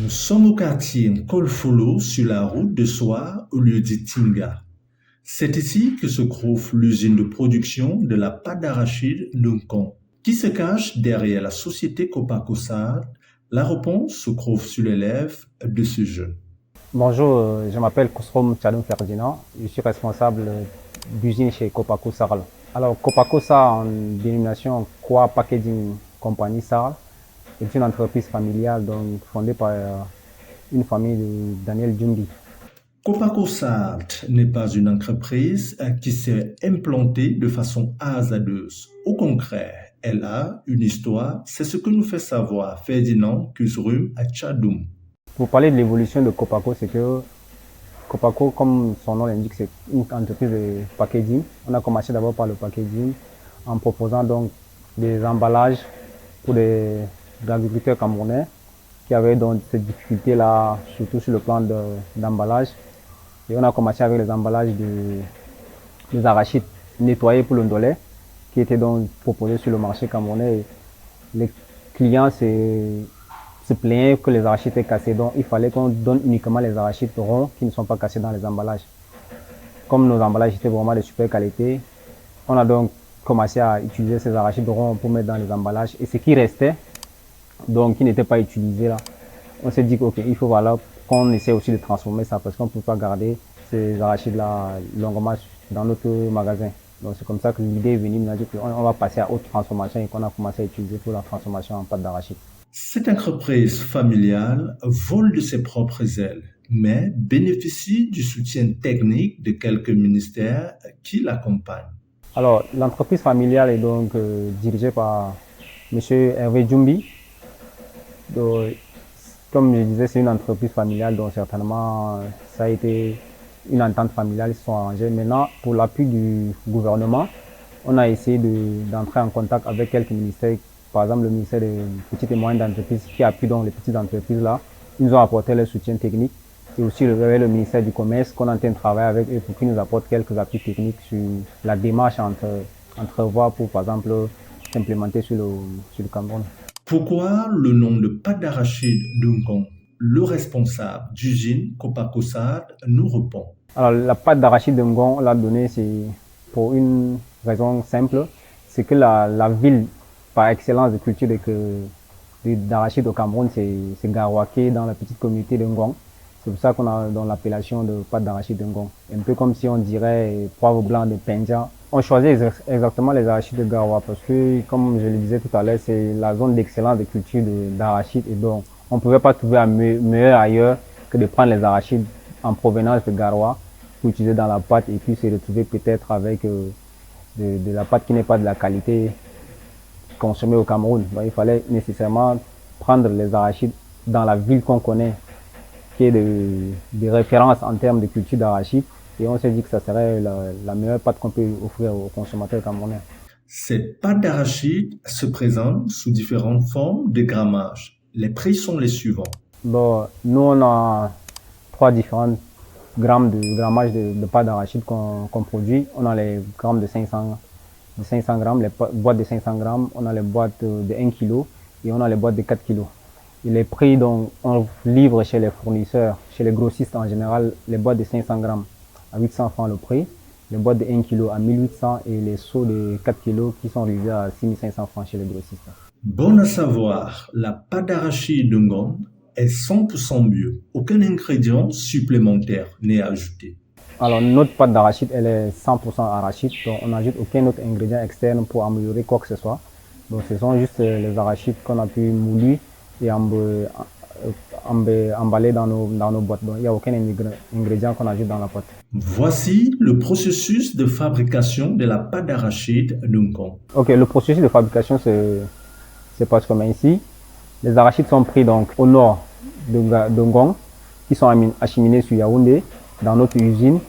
Nous sommes au quartier Nkolfolo sur la route de Soie au lieu dit Tinga. C'est ici que se trouve l'usine de production de la pâte d'arachide Dunkon. Qui se cache derrière la société Copacosa? La réponse se trouve sur les lèvres de ce jeune. Bonjour, je m'appelle Kousrom Tchadoum Ferdinand. Je suis responsable d'usine chez Copaco Saral. Alors, Copaco Saral, en dénomination Kwa Packaging Company Saral, est une entreprise familiale donc, fondée par une famille de Daniel Djumbi. Copacosa n'est pas une entreprise qui s'est implantée de façon hasardeuse. Au contraire, elle a une histoire. C'est ce que nous fait savoir Ferdinand Kusrum à Tchadoum. Pour parler de l'évolution de Copaco, c'est que Copaco, comme son nom l'indique, c'est une entreprise de packaging. On a commencé d'abord par le packaging en proposant donc des emballages pour des agriculteurs camerounais qui avaient donc cette difficulté-là, surtout sur le plan d'emballage. Et on a commencé avec les emballages des arachides nettoyés pour le ndolé, qui étaient donc proposés sur le marché camerounais. Et les clients se plaignaient que les arachides étaient cassés, donc il fallait qu'on donne uniquement les arachides ronds qui ne sont pas cassés dans les emballages. Comme nos emballages étaient vraiment de super qualité, on a donc commencé à utiliser ces arachides ronds pour mettre dans les emballages. Et ce qui restait, donc qui n'était pas utilisé là, on s'est dit ok, il faut voilà qu'on essaie aussi de transformer ça parce qu'on ne peut pas garder ces arachides là longuement dans notre magasin. Donc c'est comme ça que l'idée est venue, on a dit qu'on va passer à haute transformation et qu'on a commencé à utiliser pour la transformation en pâte d'arachide. Cette entreprise familiale vole de ses propres ailes, mais bénéficie du soutien technique de quelques ministères qui l'accompagnent. Alors l'entreprise familiale est donc dirigée par Monsieur Hervé Djumbi. Donc, comme je disais, c'est une entreprise familiale, donc certainement ça a été une entente familiale, ils se sont arrangés. Maintenant, pour l'appui du gouvernement, on a essayé d'entrer en contact avec quelques ministères, par exemple le ministère des petites et moyennes entreprises qui appuie donc les petites entreprises là. Ils nous ont apporté leur soutien technique et aussi le ministère du commerce qu'on est en train de travailler avec eux pour qu'ils nous apportent quelques appuis techniques sur la démarche entre voies pour, par exemple, s'implémenter sur le Cameroun. Pourquoi le nom de pâte d'arachide Dunkon? Le responsable d'usine Copacosa nous répond. Alors, la pâte d'arachide de Ngon, on l'a donnée, c'est pour une raison simple, c'est que la ville par excellence de culture d'arachide au Cameroun, c'est Garouaké dans la petite communauté de Ngon. C'est pour ça qu'on a dans l'appellation de pâte d'arachide de Ngon. Un peu comme si on dirait poivre blanc de Pendja. On choisit exactement les arachides de Garoua parce que, comme je le disais tout à l'heure, c'est la zone d'excellence de culture d'arachide et donc on ne pouvait pas trouver un meilleur ailleurs que de prendre les arachides en provenance de Garoua pour utiliser dans la pâte et puis se retrouver peut-être avec de la pâte qui n'est pas de la qualité consommée au Cameroun. Donc, il fallait nécessairement prendre les arachides dans la ville qu'on connaît, qui est de référence en termes de culture d'arachide. Et on s'est dit que ça serait la meilleure pâte qu'on peut offrir aux consommateurs camerounais. Ces pâtes d'arachide se présentent sous différentes formes de grammage. Les prix sont les suivants. Bon, nous, on a trois différents grammes de grammage de pâte d'arachide qu'on produit. On a les grammes de 500 grammes, les boîtes de 500 grammes, on a les boîtes de 1 kg et on a les boîtes de 4 kg. Et les prix, donc, on livre chez les fournisseurs, chez les grossistes en général, les boîtes de 500 grammes à 800 francs le prix, les boîtes de 1 kg à 1800 et les seaux de 4 kg qui sont réalisés à 6500 francs chez les grossistes. Bon à savoir, la pâte d'arachide de Ngon est 100% bio. Aucun ingrédient supplémentaire n'est ajouté. Alors, notre pâte d'arachide, elle est 100% arachide, donc on n'ajoute aucun autre ingrédient externe pour améliorer quoi que ce soit. Donc, ce sont juste les arachides qu'on a pu mouler et emballés dans nos boîtes. Donc, il n'y a aucun ingrédient qu'on ajoute dans la pâte. Voici le processus de fabrication de la pâte d'arachide de Ngon. Ok, le processus de fabrication, c'est pas comme ici. Les arachides sont pris donc au nord de Ngong, qui sont acheminés sur Yaoundé, dans notre usine.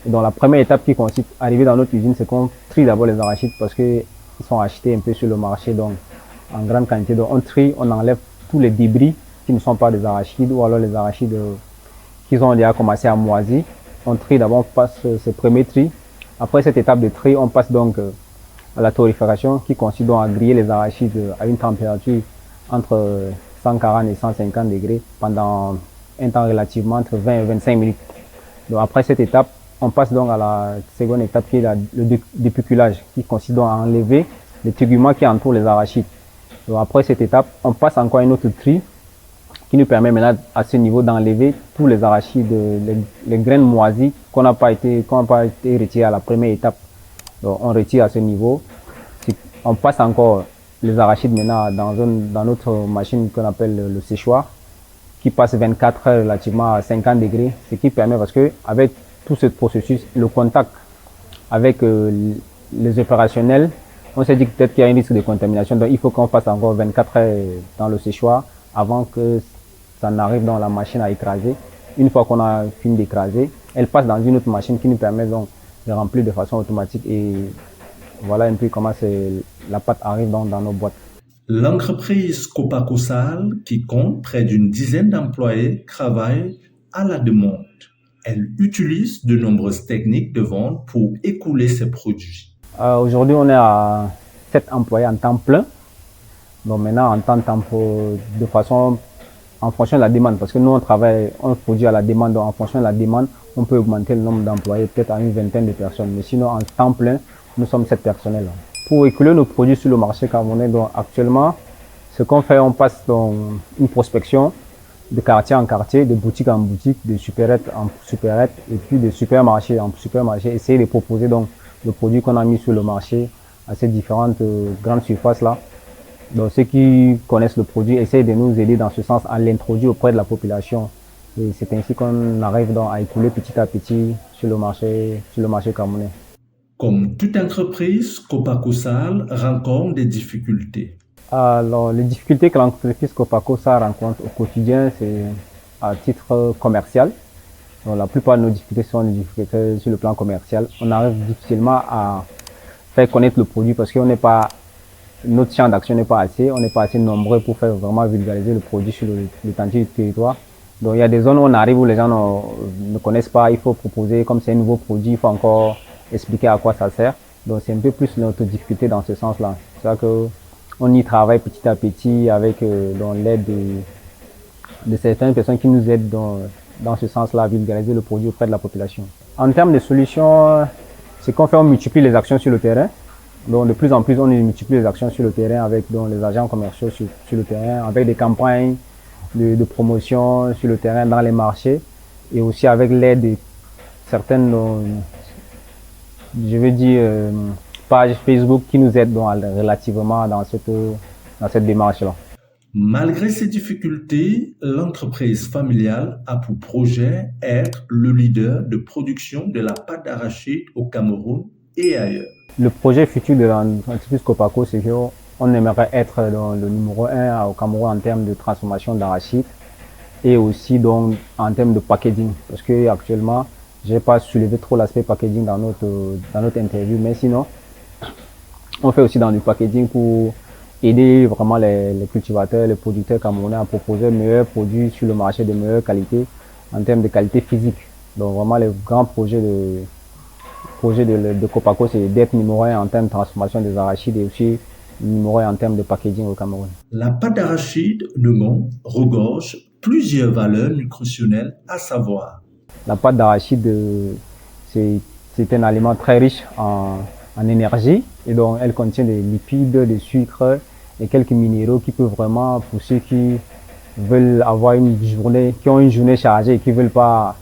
Et donc la première étape qui consiste à arriver dans notre usine, c'est qu'on trie d'abord les arachides parce qu'ils sont achetés un peu sur le marché, donc en grande quantité. Donc on trie, on enlève tous les débris qui ne sont pas des arachides ou alors les arachides qui ont déjà commencé à moisir. On trie d'abord, on passe ce premier tri. Après cette étape de tri, on passe donc à la torréfaction qui consiste donc à griller les arachides à une température entre 140 et 150 degrés pendant un temps relativement entre 20 et 25 minutes. Donc après cette étape, on passe donc à la seconde étape qui est le dépuculage, qui consiste donc à enlever les téguments qui entourent les arachides. Donc après cette étape, on passe encore à une autre tri qui nous permet maintenant à ce niveau d'enlever tous les arachides, les graines moisies qu'on n'a pas été retirées à la première étape. Donc on retire à ce niveau. On passe encore les arachides maintenant dans notre machine qu'on appelle le séchoir, qui passe 24 heures relativement à 50 degrés, ce qui permet, parce que avec tout ce processus, le contact avec les opérationnels, on s'est dit que peut-être qu'il y a un risque de contamination, donc il faut qu'on passe encore 24 heures dans le séchoir avant que ça n'arrive dans la machine à écraser. Une fois qu'on a fini d'écraser, elle passe dans une autre machine qui nous permet donc de remplir de façon automatique, et voilà un peu comment la pâte arrive dans nos boîtes. L'entreprise Copacosal, qui compte près d'une dizaine d'employés, travaille à la demande. Elle utilise de nombreuses techniques de vente pour écouler ses produits. Aujourd'hui, on est à 7 employés en temps plein. Donc maintenant, de façon en fonction de la demande, parce que nous on produit à la demande, donc en fonction de la demande, on peut augmenter le nombre d'employés peut-être à une vingtaine de personnes. Mais sinon, en temps plein, nous sommes 7 personnels. Pour écouler nos produits sur le marché camerounais, donc actuellement, ce qu'on fait, on passe dans une prospection de quartier en quartier, de boutique en boutique, de supérette en supérette, et puis de supermarché en supermarché, essayer de proposer donc le produit qu'on a mis sur le marché à ces différentes grandes surfaces là. Donc ceux qui connaissent le produit essayent de nous aider dans ce sens à l'introduire auprès de la population. Et c'est ainsi qu'on arrive donc à écouler petit à petit sur le marché camerounais. Comme toute entreprise, Copacosal rencontre des difficultés. Alors, les difficultés que l'entreprise Copacosal rencontre au quotidien, c'est à titre commercial. Donc, la plupart de nos difficultés sont des difficultés sur le plan commercial. On arrive difficilement à faire connaître le produit parce qu'on n'est pas, notre champ d'action n'est pas assez, on n'est pas assez nombreux pour faire vraiment vulgariser le produit sur l'étendue du territoire. Donc, il y a des zones où on arrive où les gens ne connaissent pas, il faut proposer, comme c'est un nouveau produit, il faut encore expliquer à quoi ça sert. Donc, c'est un peu plus notre difficulté dans ce sens-là. C'est ça que on y travaille petit à petit avec l'aide de certaines personnes qui nous aident dans ce sens-là à vulgariser le produit auprès de la population. En termes de solutions, ce qu'on fait, on multiplie les actions sur le terrain. Donc de plus en plus, on multiplie les actions sur le terrain avec les agents commerciaux sur le terrain, avec des campagnes de promotion sur le terrain dans les marchés, et aussi avec l'aide de certaines, pages Facebook qui nous aident relativement dans cette démarche-là. Malgré ces difficultés, l'entreprise familiale a pour projet être le leader de production de la pâte d'arachide au Cameroun et ailleurs. Le projet futur de l'entreprise Copaco, c'est qu'on aimerait être le numéro 1 au Cameroun en termes de transformation d'arachide et aussi donc en termes de packaging. Parce que actuellement, j'ai pas soulevé trop l'aspect packaging dans notre interview, mais sinon, on fait aussi dans du packaging pour aider vraiment les cultivateurs, les producteurs camerounais à proposer de meilleurs produits sur le marché de meilleure qualité en termes de qualité physique. Donc vraiment, les grands projets de Copaco, c'est d'être numéro 1 en termes de transformation des arachides et aussi numéro 1 en termes de packaging au Cameroun. La pâte d'arachide de Ngon regorge plusieurs valeurs nutritionnelles, à savoir. La pâte d'arachide, c'est un aliment très riche en énergie, et donc elle contient des lipides, des sucres et quelques minéraux qui peuvent vraiment, pour ceux qui veulent avoir qui ont une journée chargée et qui veulent pas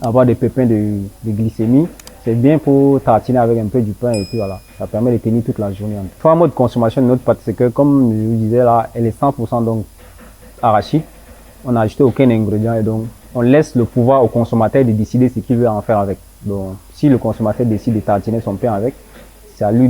avoir des pépins de glycémie, c'est bien pour tartiner avec un peu du pain, et puis voilà, ça permet de tenir toute la journée. Trois modes de consommation de notre pâte, c'est que comme je vous disais là, elle est 100% donc arachide, on n'a ajouté aucun ingrédient, et donc on laisse le pouvoir au consommateur de décider ce qu'il veut en faire avec. Donc si le consommateur décide de tartiner son pain avec, c'est à lui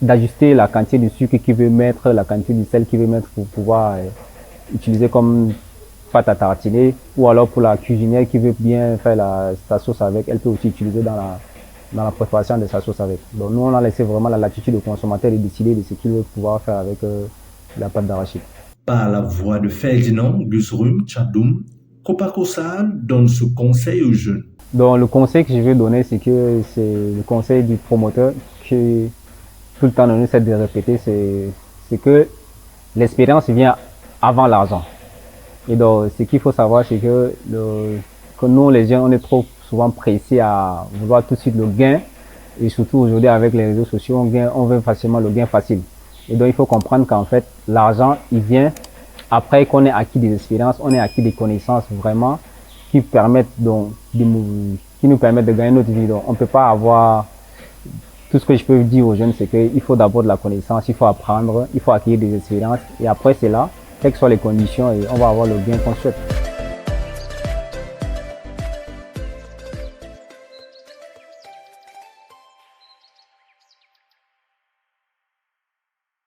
d'ajuster la quantité de sucre qu'il veut mettre, la quantité de sel qu'il veut mettre pour pouvoir utiliser comme pâte à tartiner, ou alors pour la cuisinière qui veut bien faire sa sauce avec, elle peut aussi utiliser dans la préparation de sa sauce avec. Donc nous on a laissé vraiment la latitude au consommateur de décider de ce qu'il veut pouvoir faire avec la pâte d'arachide. Par la voix de Ferdinand Gusrum Tchadoum, Copacosal donne ce conseil aux jeunes. Donc le conseil que je vais donner, c'est le conseil du promoteur qui tout le temps nous essaie de répéter, c'est que l'expérience vient avant l'argent. Et donc, ce qu'il faut savoir, c'est que nous, les jeunes, on est trop souvent pressés à vouloir tout de suite le gain. Et surtout aujourd'hui, avec les réseaux sociaux, on veut facilement le gain facile. Et donc, il faut comprendre qu'en fait, l'argent, il vient après qu'on ait acquis des expériences, on ait acquis des connaissances vraiment qui permettent donc, qui nous permettent de gagner notre vie. Donc, on peut pas avoir, tout ce que je peux dire aux jeunes, c'est qu'il faut d'abord de la connaissance, il faut apprendre, il faut acquérir des expériences. Et après, c'est là, quelles que soient les conditions, et on va avoir le gain qu'on souhaite.